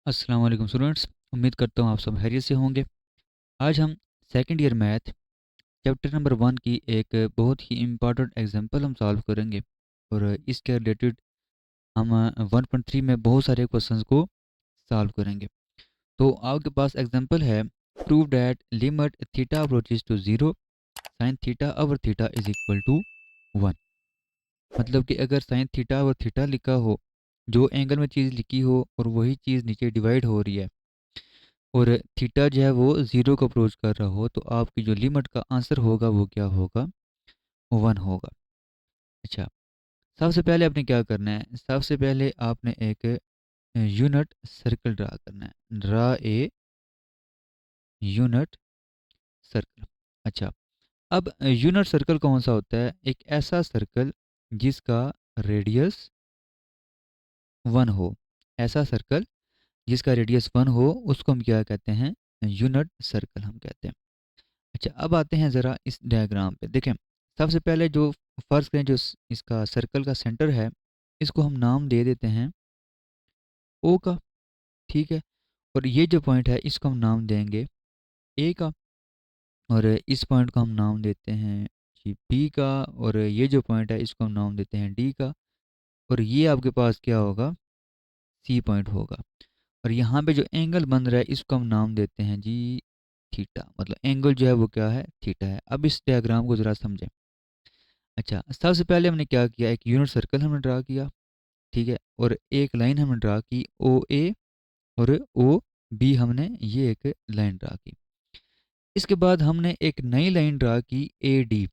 अस्सलाम वालेकुम स्टूडेंट्स। उम्मीद करता हूँ आप सब खैरियत से होंगे। आज हम second year math chapter number 1 की एक बहुत ही इम्पॉर्टेंट एग्जांपल हम सॉल्व करेंगे और इसके रिलेटेड हम 1.3 में बहुत सारे क्वेश्चंस को सॉल्व करेंगे। तो आपके पास एग्जांपल है, prove that limit theta approaches to 0 sine theta over theta is equal to 1। मतलब कि अगर साइन थीटा और थीटा लिखा हो, जो एंगल में चीज़ लिखी हो और वही चीज़ नीचे डिवाइड हो रही है और थीटा जो है वो ज़ीरो को अप्रोच कर रहा हो, तो आपकी जो लिमिट का आंसर होगा वो क्या होगा? 1 होगा। अच्छा, सबसे पहले आपने क्या करना है? सबसे पहले आपने एक यूनिट सर्कल ड्रा करना है। Draw a unit circle. अच्छा, अब यूनिट सर्कल कौन सा होता है? एक ऐसा सर्कल जिसका रेडियस 1 हो। ऐसा सर्कल जिसका रेडियस 1 हो उसको हम क्या कहते हैं? यूनिट सर्कल हम कहते हैं। अच्छा, अब आते हैं ज़रा इस डायग्राम पे। देखें, सबसे पहले जो फर्ज करें, जो इसका सर्कल का सेंटर है, इसको हम नाम दे देते हैं ओ का। ठीक है, और ये जो पॉइंट है इसको हम नाम देंगे ए का, और इस पॉइंट को हम नाम देते हैं जी बी का, और ये जो पॉइंट है इसको हम नाम देते हैं डी का, और ये आपके पास क्या होगा? सी पॉइंट होगा। और यहाँ पे जो एंगल बन रहा है इसको हम नाम देते हैं जी थीटा। मतलब एंगल जो है वो क्या है? थीटा है। अब इस डायग्राम को ज़रा समझें। अच्छा, सबसे पहले हमने क्या किया? एक यूनिट सर्कल हमने ड्रा किया। ठीक है, और एक लाइन हमने ड्रा की ओ ए, और ओ बी हमने ये एक लाइन ड्रा की। इसके बाद हमने एक नई लाइन ड्रा की ए डी।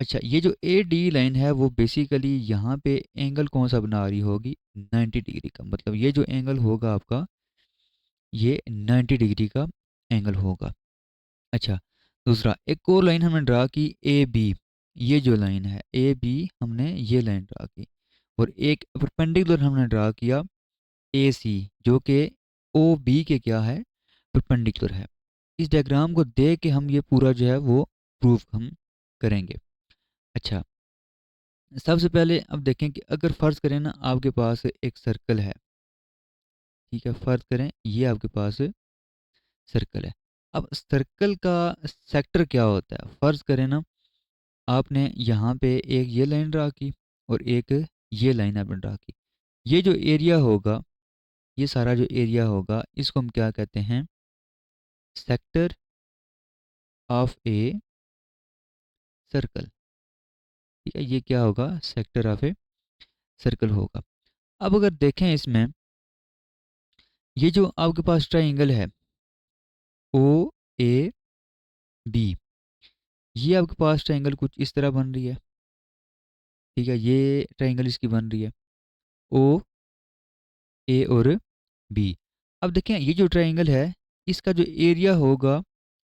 अच्छा, ये जो ए डी लाइन है वो बेसिकली यहाँ पे एंगल कौन सा बना रही होगी? 90 डिग्री का। मतलब ये जो एंगल होगा आपका, ये 90 डिग्री का एंगल होगा। अच्छा, दूसरा एक और लाइन हमने ड्रा की ए बी। ये जो लाइन है ए बी, हमने ये लाइन ड्रा की, और एक परपेंडिकुलर हमने ड्रा किया ए सी, जो कि ओ बी के क्या है? परपेंडिकुलर है। इस डायग्राम को देख के हम ये पूरा जो है वो प्रूफ हम करेंगे। अच्छा, सबसे पहले अब देखें कि अगर फर्ज करें ना, आपके पास एक सर्कल है। ठीक है, फर्ज करें ये आपके पास सर्कल है। अब सर्कल का सेक्टर क्या होता है? फर्ज करें ना, आपने यहाँ पे एक ये लाइन ड्रा की और एक ये लाइन आपने ड्रा की। ये जो एरिया होगा, ये सारा जो एरिया होगा, इसको हम क्या कहते हैं? Sector of a circle. ठीक है, ये क्या होगा? सेक्टर ऑफ ए सर्कल होगा। अब अगर देखें इसमें, ये जो आपके पास ट्राइंगल है ओ ए बी, ये आपके पास ट्राइंगल कुछ इस तरह बन रही है। ठीक है, ये ट्राइंगल इसकी बन रही है ओ ए और बी। अब देखें, ये जो ट्राइंगल है इसका जो एरिया होगा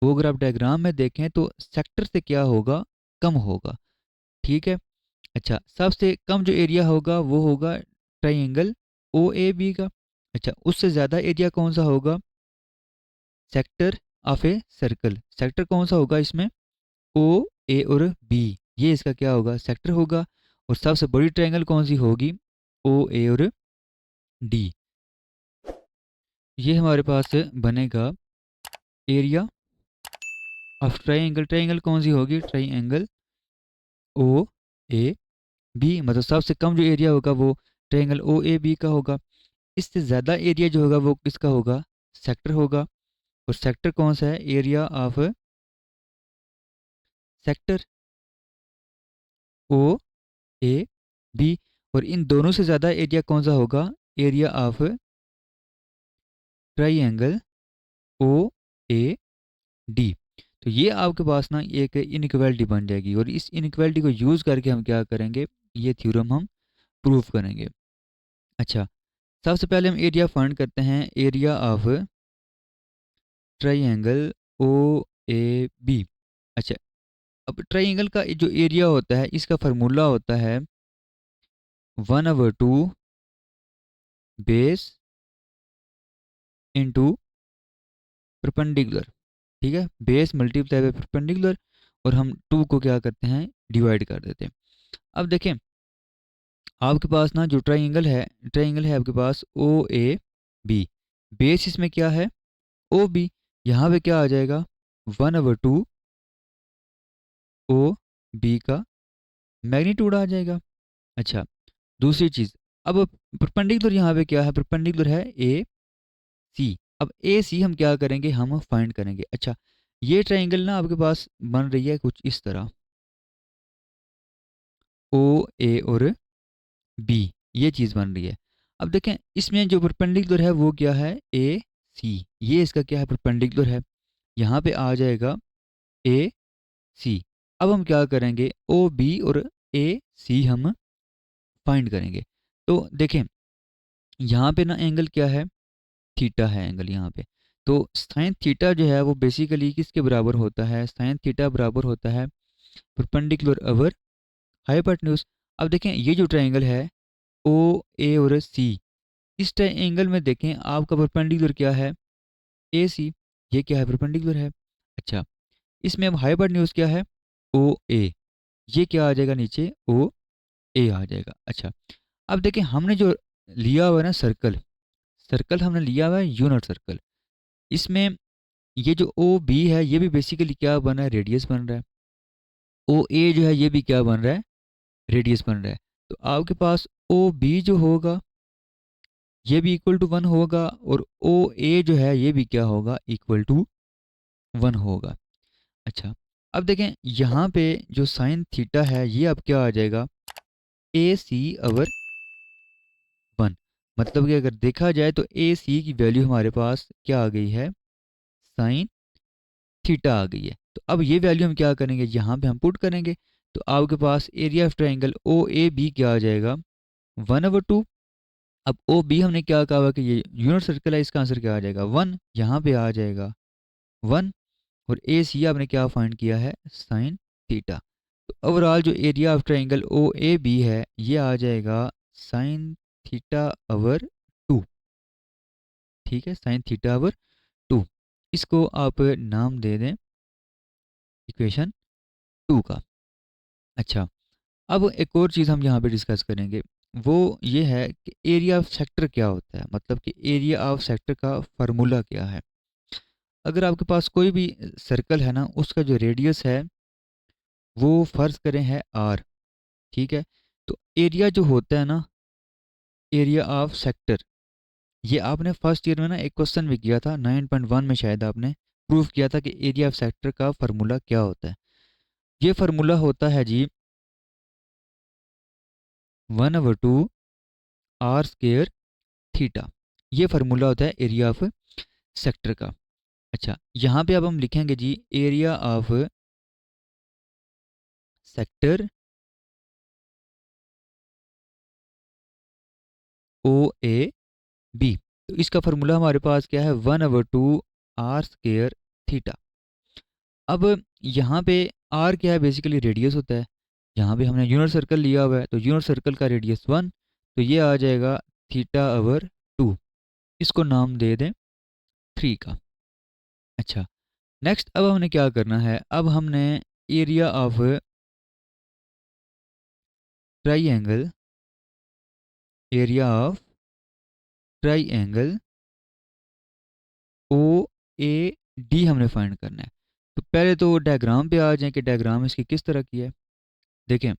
वो अगर आप डायग्राम में देखें तो सेक्टर से क्या होगा? कम होगा। ठीक है। अच्छा, सबसे कम जो एरिया होगा वो होगा ट्राइंगल ओ ए बी का। अच्छा, उससे ज़्यादा एरिया कौन सा होगा? Sector of a circle. Sector कौन सा होगा इसमें? ओ ए और बी, ये इसका क्या होगा? सेक्टर होगा। और सबसे बड़ी ट्राइंगल कौन सी होगी? ओ ए और डी। ये हमारे पास बनेगा एरिया ऑफ ट्राइंगल। ट्राइंगल कौन सी होगी? Triangle O A B. मतलब सबसे कम जो एरिया होगा वो ट्राइंगल ओ ए बी का होगा। इससे ज़्यादा एरिया जो होगा वो किसका होगा? सेक्टर होगा। और सेक्टर कौन सा है? Area of sector O A B. और इन दोनों से ज़्यादा एरिया कौन सा होगा? Area of triangle O A D. तो ये आपके पास ना एक इनइक्वालिटी बन जाएगी, और इस इनइक्वालिटी को यूज़ करके हम क्या करेंगे? ये थ्योरम हम प्रूव करेंगे। अच्छा, सबसे पहले हम एरिया फाइंड करते हैं। Area of triangle O A B. अच्छा, अब ट्राइंगल का जो एरिया होता है इसका फार्मूला होता है 1/2 बेस इंटू परपेंडिकुलर। ठीक है, बेस मल्टीप्लाई बाय परपेंडिकुलर, और हम 2 को क्या करते हैं? डिवाइड कर देते हैं। अब देखें, आपके पास ना जो ट्राइंगल है आपके पास ओ ए बी। बेस इसमें क्या है, ओ बी। यहाँ पे क्या आ जाएगा, 1/2 ओ बी का मैग्नीट्यूड आ जाएगा। अच्छा, दूसरी चीज, अब परपेंडिकुलर यहाँ पे क्या है, परपेंडिकुलर है ए सी। अब ए सी हम क्या करेंगे, हम फाइंड करेंगे। अच्छा, ये ट्राइंगल ना आपके पास बन रही है कुछ इस तरह, ओ ए और बी, ये चीज बन रही है। अब देखें इसमें जो परपेंडिकुलर है वो क्या है, ए सी। ये इसका क्या है, परपेंडिकुलर है। यहाँ पे आ जाएगा ए सी। अब हम क्या करेंगे, ओ बी और ए सी हम फाइंड करेंगे। तो देखें यहाँ पे ना एंगल क्या है, थीटा है एंगल यहाँ पे। तो साइन थीटा जो है वो बेसिकली किसके बराबर होता है, साइन थीटा बराबर होता है परपेंडिकुलर ओवर हाइपोटेन्यूज। अब देखें ये जो ट्रायंगल है ओ ए और सी, इस ट्रायंगल में देखें आपका परपेंडिकुलर क्या है, ए सी। ये क्या है, परपेंडिकुलर है। अच्छा, इसमें अब हाइपोटेन्यूज क्या है, ओ ए। ये क्या आ जाएगा नीचे, ओ ए आ जाएगा। अच्छा, अब देखें हमने जो लिया हुआ है ना सर्कल, सर्कल हमने लिया हुआ है यूनिट सर्कल। इसमें ये जो ओ बी है ये भी बेसिकली क्या बन रहा है, रेडियस बन रहा है। ओ ए जो है ये भी क्या बन रहा है, रेडियस बन रहा है। तो आपके पास ओ बी जो होगा ये भी इक्वल टू 1 होगा, और ओ ए जो है ये भी क्या होगा, इक्वल टू 1 होगा। अच्छा, अब देखें यहाँ पे जो साइन थीटा है ये अब क्या आ जाएगा, ए सी ओवर 1। मतलब कि अगर देखा जाए तो ए सी की वैल्यू हमारे पास क्या आ गई है, साइन थीटा आ गई है। तो अब ये वैल्यू हम क्या करेंगे, यहाँ पे हम पुट करेंगे। तो आपके पास area of triangle O A B क्या आ जाएगा, 1/2। अब ओ बी हमने क्या कहा हुआ कि ये यूनिट सर्कल है, इसका आंसर क्या आ जाएगा, 1। यहाँ पे आ जाएगा 1। और ए सी आपने क्या फाइंड किया है, साइन थीटा। तो ओवरऑल जो area of triangle O A B है ये आ जाएगा साइन थीटा ओवर 2। ठीक है, साइन थीटा ओवर 2। इसको आप नाम दे दें इक्वेशन 2 का। अच्छा, अब एक और चीज़ हम यहाँ पे डिस्कस करेंगे, वो ये है कि एरिया ऑफ सेक्टर क्या होता है, मतलब कि एरिया ऑफ सेक्टर का फार्मूला क्या है। अगर आपके पास कोई भी सर्कल है ना, उसका जो रेडियस है वो फर्ज करें है आर। ठीक है, तो एरिया जो होता है ना, एरिया ऑफ सेक्टर, ये आपने फर्स्ट ईयर में ना एक क्वेश्चन भी किया था 9.1 में, शायद आपने प्रूव किया था कि एरिया ऑफ सेक्टर का फार्मूला क्या होता है। ये फार्मूला होता है जी 1/2 आर स्केयर थीटा। ये फार्मूला होता है एरिया ऑफ सेक्टर का। अच्छा, यहाँ पे अब हम लिखेंगे जी area of sector O A B. तो इसका फार्मूला हमारे पास क्या है, 1/2 आर स्केयर थीटा। अब यहाँ पे आर क्या है, बेसिकली रेडियस होता है। यहाँ पे हमने यूनिट सर्कल लिया हुआ है तो यूनिट सर्कल का रेडियस 1। तो ये आ जाएगा थीटा/2। इसको नाम दे दें 3 का। अच्छा, नेक्स्ट अब हमने क्या करना है, अब हमने area of triangle, area of triangle O A D हमने फाइंड करना है। तो पहले तो डायग्राम पे आ जाए कि डायग्राम इसकी किस तरह की है। देखें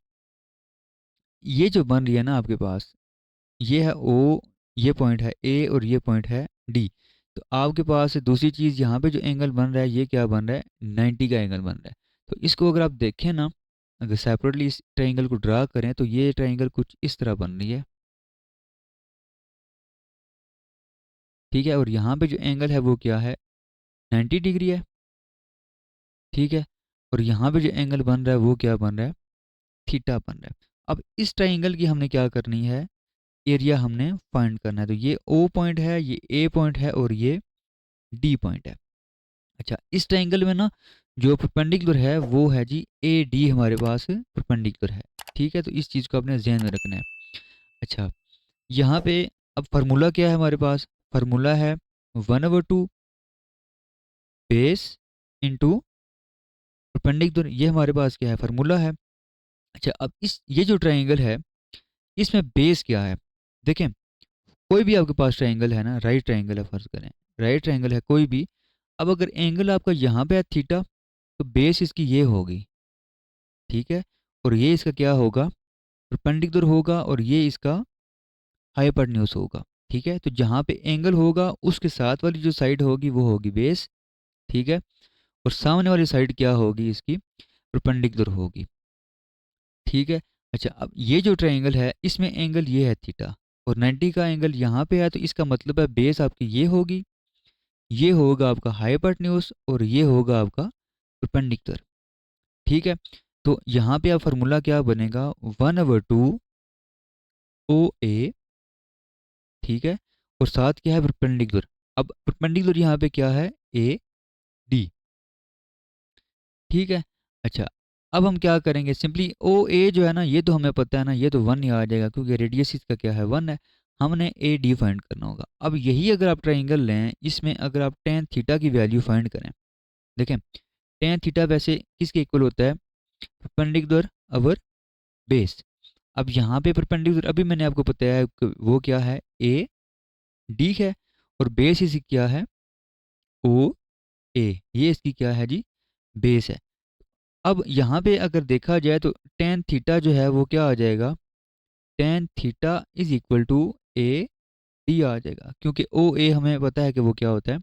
ये जो बन रही है ना आपके पास, ये है ओ, ये पॉइंट है ए और ये पॉइंट है डी। तो आपके पास दूसरी चीज़ यहाँ पे जो एंगल बन रहा है ये क्या बन रहा है, 90 का एंगल बन रहा है। तो इसको अगर आप देखें ना, अगर सेपरेटली इस ट्रायंगल को ड्रा करें तो ये ट्रायंगल कुछ इस तरह बन रही है। ठीक है, और यहाँ पे जो एंगल है वो क्या है, 90 डिग्री है। ठीक है, और यहाँ पे जो एंगल बन रहा है वो क्या बन रहा है, थीटा बन रहा है। अब इस ट्रायंगल की हमने क्या करनी है, एरिया हमने फाइंड करना है। तो ये ओ पॉइंट है, ये ए पॉइंट है और ये डी पॉइंट है। अच्छा, इस ट्रायंगल में ना जो परपेंडिकुलर है वो है जी ए डी, हमारे पास परपेंडिकुलर है। ठीक है, तो इस चीज़ को अपने जहन में रखना है। अच्छा, यहाँ पे अब फार्मूला क्या है हमारे पास, फार्मूला है 1/2 बेस इंटू परपेंडिकुलर। ये हमारे पास क्या है, फार्मूला है। अच्छा, अब इस ये जो ट्रायंगल है इसमें बेस क्या है, देखें कोई भी आपके पास ट्रायंगल है ना, राइट ट्रायंगल है फ़र्ज़ करें, राइट ट्रायंगल है कोई भी, अब अगर एंगल आपका यहाँ पे है थीटा, तो बेस इसकी ये होगी, ठीक है? और ये इसका क्या होगा, परपेंडिकुलर होगा और ये इसका हाइपोटेन्यूज होगा, ठीक है? तो जहाँ पे एंगल होगा उसके साथ वाली जो साइड होगी वो होगी बेस, ठीक है? और सामने वाली साइड क्या होगी इसकी, परपेंडिकुलर होगी, ठीक है? अच्छा, अब ये जो ट्रायंगल है इसमें एंगल ये है थीटा और 90 का एंगल यहाँ पे है, तो इसका मतलब है बेस आपकी ये होगी, ये होगा आपका हाइपोटेन्यूज और ये होगा आपका परपेंडिकुलर, ठीक है? तो यहाँ पे आप फार्मूला क्या बनेगा, 1/2 ओ ए, ठीक है? और साथ क्या है, परपेंडिकुलर। अब परपेंडिकुलर यहाँ पे क्या है, ए डी, ठीक है? अच्छा, अब हम क्या करेंगे, सिंपली ओ ए जो है ना, ये तो हमें पता है ना, ये तो 1 ही आ जाएगा क्योंकि रेडियस इसका क्या है, 1 है। हमने ए डी फाइंड करना होगा। अब यही अगर आप ट्राइंगल लें, इसमें अगर आप टेन थीटा की वैल्यू फाइंड करें, देखें टेन थीटा वैसे किसके इक्वल होता है, परपेंडिकुलर अवर बेस। अब यहाँ पे परपेंडिकुलर अभी मैंने आपको बताया है वो क्या है, ए डी है, और बेस इसकी क्या है, ओ ए, ये इसकी क्या है जी, बेस है। अब यहाँ पे अगर देखा जाए तो टेन थीटा जो है वो क्या आ जाएगा, tan theta is equal to A D आ जाएगा, क्योंकि ओ ए हमें पता है कि वो क्या होता है,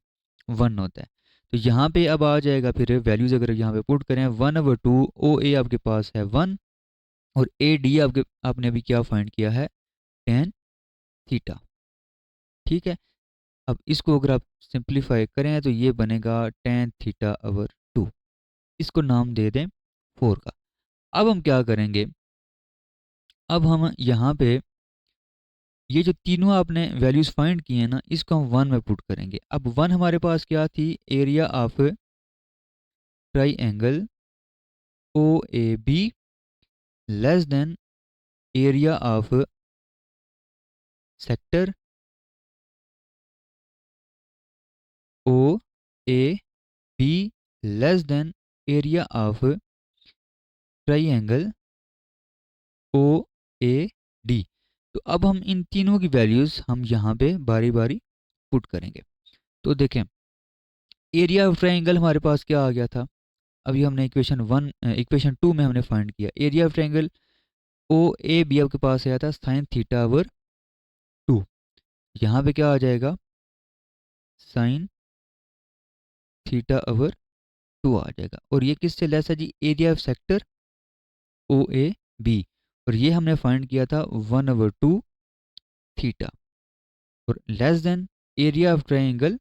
1 होता है। तो यहाँ पे अब आ जाएगा फिर वैल्यूज अगर यहाँ पे पुट करें, 1/2 ओ ए आपके पास है 1 और ए डी आपने अभी क्या फाइंड किया है, टेन थीटा, ठीक है? अब इसको अगर आप सिंप्लीफाई करें तो ये बनेगा टेन थीटा अवर 2, इसको नाम दे दें 4 का। अब हम क्या करेंगे, अब हम यहाँ पे ये जो तीनों आपने वैल्यूज फाइंड किए हैं ना, इसको हम 1 में पुट करेंगे। अब 1 हमारे पास क्या थी, area of triangle O A B less than area of sector O A B less than area of triangle O A D. तो अब हम इन तीनों की वैल्यूज हम यहाँ पे बारी बारी पुट करेंगे। तो देखें, एरिया ऑफ ट्राइंगल हमारे पास क्या आ गया था, अभी हमने इक्वेशन 2 में हमने फाइंड किया area of triangle O A B, आपके पास आया था साइन थीटा ओवर 2, यहाँ पे क्या आ जाएगा, साइन थीटा ओवर 2 आ जाएगा। और ये किससे लेस है जी, area of sector O A B, और ये हमने फाइंड किया था 1/2 थीटा, और less than area of triangle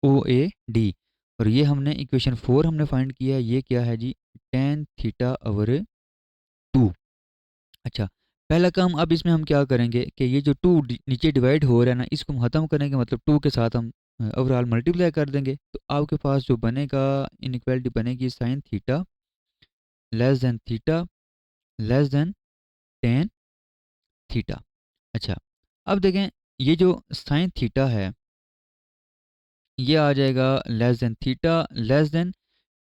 O A D, और ये हमने इक्वेशन 4 हमने फाइंड किया है, ये क्या है जी, टेन थीटा ओवर 2। अच्छा, पहला काम अब इसमें हम क्या करेंगे कि ये जो 2 नीचे डिवाइड हो रहा है ना, इसको हम ख़त्म करेंगे, मतलब 2 के साथ हम ओवरऑल मल्टीप्लाई कर देंगे। तो आपके पास जो बनेगा इनइक्वालिटी बनेगी sine theta less than tan theta. अच्छा, अब देखें ये जो साइन थीटा है ये आ जाएगा less than theta less than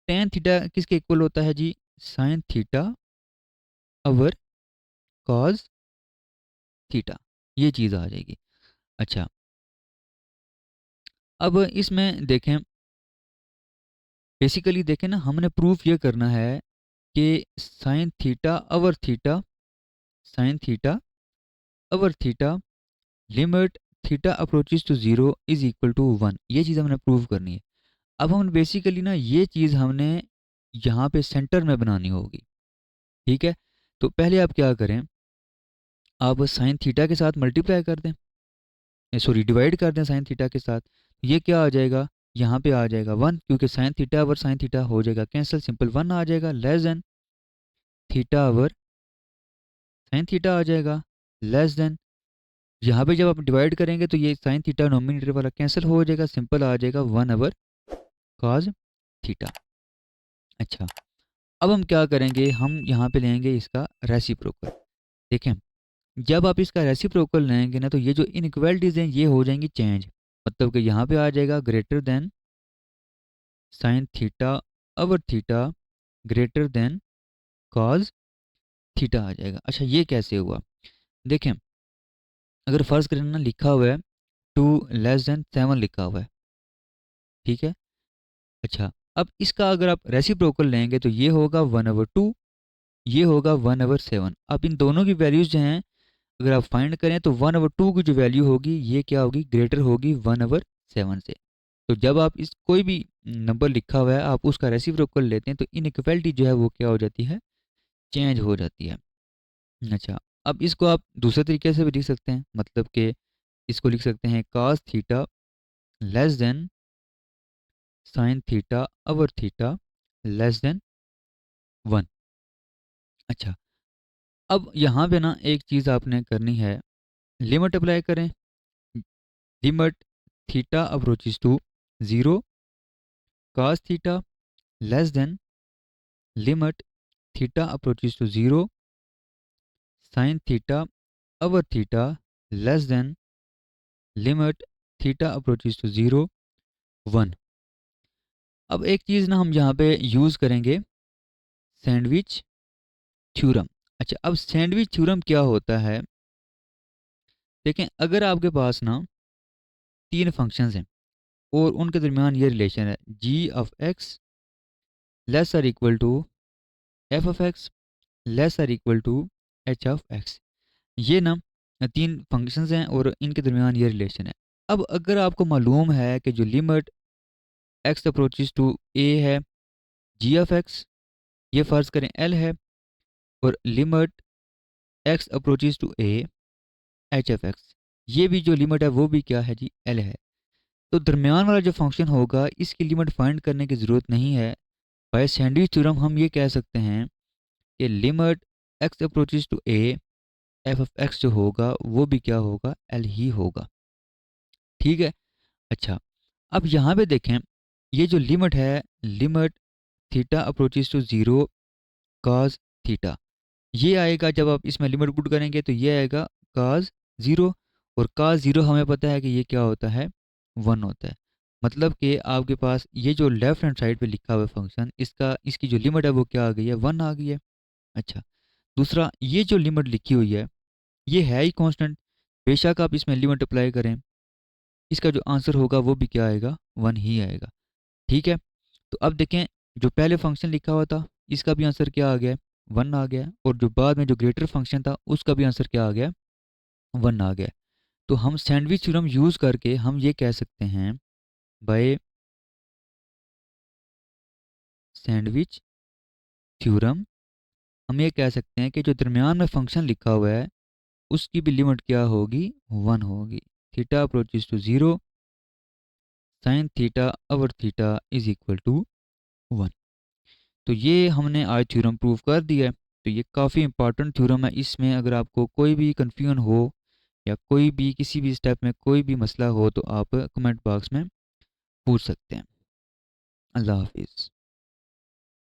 tan theta, किसके इक्वल होता है जी, sine theta over cos theta, ये चीज़ आ जाएगी। अच्छा, अब इसमें देखें, बेसिकली देखें ना, हमने प्रूफ ये करना है कि sine theta over theta limit theta approaches to zero is equal to 1, ये चीज़ हमने प्रूव करनी है। अब हम बेसिकली ना ये चीज़ हमने यहाँ पे सेंटर में बनानी होगी, ठीक है? तो पहले आप क्या करें, आप साइन थीटा के साथ मल्टीप्लाई कर दें, सॉरी डिवाइड कर दें साइन थीटा के साथ, ये क्या आ जाएगा, यहाँ पे आ जाएगा 1, क्योंकि sine theta over sine theta हो जाएगा कैंसिल, सिंपल 1 आ जाएगा, less than theta over sine theta आ जाएगा, लेस देन, यहाँ पे जब आप डिवाइड करेंगे तो ये साइन थीटा नोमिनेटर वाला कैंसिल हो जाएगा, सिंपल आ जाएगा 1 ओवर कॉज थीटा। अच्छा, अब हम क्या करेंगे, हम यहाँ पे लेंगे इसका रेसिप्रोकल। देखें, जब आप इसका रेसिप्रोकल लेंगे ना, तो ये जो इनइक्वालिटीज हैं ये हो जाएंगी चेंज, मतलब कि यहाँ पे आ जाएगा greater than sine theta over theta greater than cos theta आ जाएगा। अच्छा, ये कैसे हुआ, देखें अगर फ़र्ज़ करें ना लिखा हुआ है 2 <7 लिखा हुआ है, ठीक है? अच्छा, अब इसका अगर आप रेसिप्रोकल लेंगे तो ये होगा 1/2, ये होगा 1/7। अब इन दोनों की वैल्यूज़ जो हैं अगर आप फाइंड करें तो 1/2 की जो वैल्यू होगी ये क्या होगी, ग्रेटर होगी 1/7 से। तो जब आप इस कोई भी नंबर लिखा हुआ है आप उसका रेसिप्रोकल लेते हैं तो इनइक्वालिटी जो है वो क्या हो जाती है, चेंज हो जाती है। अच्छा, अब इसको आप दूसरे तरीके से भी लिख सकते हैं, मतलब कि इसको लिख सकते हैं cos theta less than sin theta over theta less than 1। अच्छा, अब यहाँ पे ना एक चीज़ आपने करनी है, लिमिट अप्लाई करें। Limit theta approaches to 0 cos theta less than limit theta approaches to 0 sin theta over theta less than limit theta approaches to 0 1। अब एक चीज़ ना हम यहाँ पे यूज़ करेंगे, सैंडविच थ्योरम। अच्छा, अब सैंडविच थ्योरम क्या होता है, देखें अगर आपके पास ना 3 फंक्शंस हैं और उनके दरमियान ये रिलेशन है g of x less or equal to f of x less or equal to h of x, ये ना 3 फंक्शंस हैं और इनके दरमियान ये रिलेशन है। अब अगर आपको मालूम है कि जो limit x approaches to a है g ऑफ x, ये फ़र्ज़ करें l है, और limit x approaches to a h of x, ये भी जो लिमिट है वो भी क्या है जी, l है। तो दरमियान वाला जो फंक्शन होगा इसकी लिमिट फाइंड करने की ज़रूरत नहीं है। बाय सैंडविच थ्योरम हम ये कह सकते हैं कि limit x approaches to a f of x जो होगा वो भी क्या होगा, l ही होगा। ठीक है। अच्छा, अब यहाँ पे देखें, ये जो लिमिट है, limit theta approaches to 0 cos theta, ये आएगा जब आप इसमें लिमिट पुट करेंगे तो ये आएगा cos 0, और cos 0 हमें पता है कि ये क्या होता है, 1 होता है। मतलब कि आपके पास ये जो लेफ्ट हैंड साइड पे लिखा हुआ है फंक्शन, इसका इसकी जो लिमिट है वो क्या आ गई है, 1 आ गई है। अच्छा, दूसरा ये जो लिमिट लिखी हुई है ये है ही कांस्टेंट, बेशक आप इसमें लिमिट अप्लाई करें, इसका जो आंसर होगा वो भी क्या आएगा, 1 ही आएगा। ठीक है। तो अब देखें, जो पहले फंक्शन लिखा हुआ था इसका भी आंसर क्या आ गया, 1 आ गया, और जो बाद में जो ग्रेटर फंक्शन था उसका भी आंसर क्या आ गया, 1 आ गया। तो हम सैंडविच थ्योरम यूज़ करके हम ये कह सकते हैं, बाय सैंडविच थ्योरम हम ये कह सकते हैं कि जो दरमियान में फंक्शन लिखा हुआ है उसकी भी लिमिट क्या होगी, 1 होगी। Theta approaches to 0 sine theta over theta is equal to 1। तो ये हमने आज थ्योरम प्रूव कर दिया है। तो ये काफ़ी इंपॉर्टेंट थ्योरम है, इसमें अगर आपको कोई भी कन्फ्यूजन हो या कोई भी किसी भी स्टेप में कोई भी मसला हो तो आप कमेंट बॉक्स में पूछ सकते हैं। अल्लाह हाफिज़।